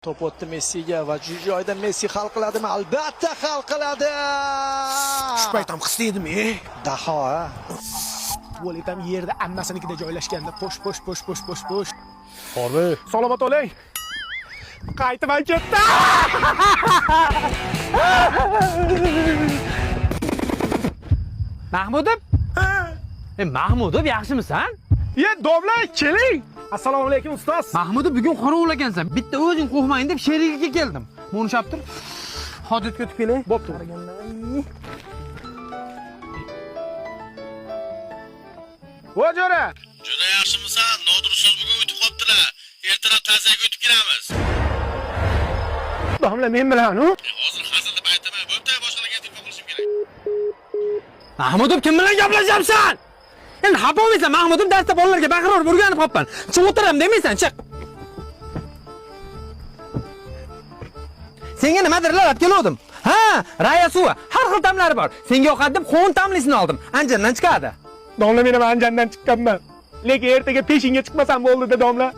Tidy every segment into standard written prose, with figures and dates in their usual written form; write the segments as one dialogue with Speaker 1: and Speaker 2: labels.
Speaker 1: Top o'tdi Messiga va joyda Messi hal qiladimi? Albatta hal qiladi.
Speaker 2: Tushpaytam his edim,
Speaker 1: Daho.
Speaker 2: Voletam yerda ammasinikida joylashganda posh.
Speaker 3: Qorbi,
Speaker 2: Salomat bo'ling. Qaytib ketdi.
Speaker 4: Mahmudov? Mahmudov, yaxshimisan?
Speaker 2: Domla, keling. Assalomu alaykum ustoz.
Speaker 4: Mahmudov, bugun qorovulagansan. Bitta o'zing qo'rqmayin deb sherigiga keldim. Mo'nishaptir. Hojatga o'tib kelay.
Speaker 2: Bo'pti. Vo'jora.
Speaker 5: Juda yaxshimisan? Nodir ustoz bugun o'tib qoptilar. Ertalab ta'ziyaga o'tib kelamiz.
Speaker 2: Domla men bilan,
Speaker 5: Hozir hazil deb aytaman. Bo'pti, boshqalarga telefon qilishim kerak.
Speaker 4: Mahmudov, kim bilan gaplashyapsan? Endi xafa bo'lmaysan, Mahmudov darsda bolalarga baqirib o'rganib qopman. Chiq o'tiraman demaysan, chiq. Senga nimadir olib keldim. Ha, raya suvi, har xil ta'mlari bor. Senga yoqadi deb qovun ta'mlisini oldim. Anjandan chiqadi.
Speaker 2: Domla men anjandan chiqqanman. Lekin ertaga peshinga chiqmasam bo'ldi-da domla.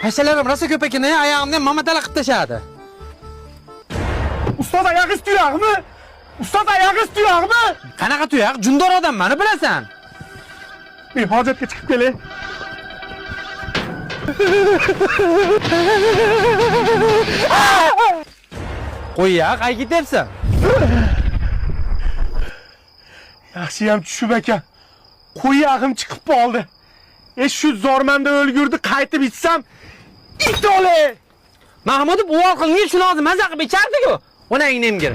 Speaker 4: Hashalarim rosa ko'p ekan, oyog'imni mamatala qilib tashadi.
Speaker 2: Ustoz oyog'i tuyog'mi? Ustoz oyog'i tuyog'mi?
Speaker 4: Qanaqa tuyoq? Jundor odamman, bilasan.
Speaker 2: Men hojatga chiqib kelay.
Speaker 4: Qo'y-ya, qayga ketyapsan?
Speaker 2: Yaxshiyam tushib ekan. Qo'yog'im chiqib qoldi. Shu zormanda o'lgurdi, qaytib ichsam, it o'le.
Speaker 4: Mahmudov, bu orqangga shuni hozir maza qilib ichardi-ku. Onangni emgir.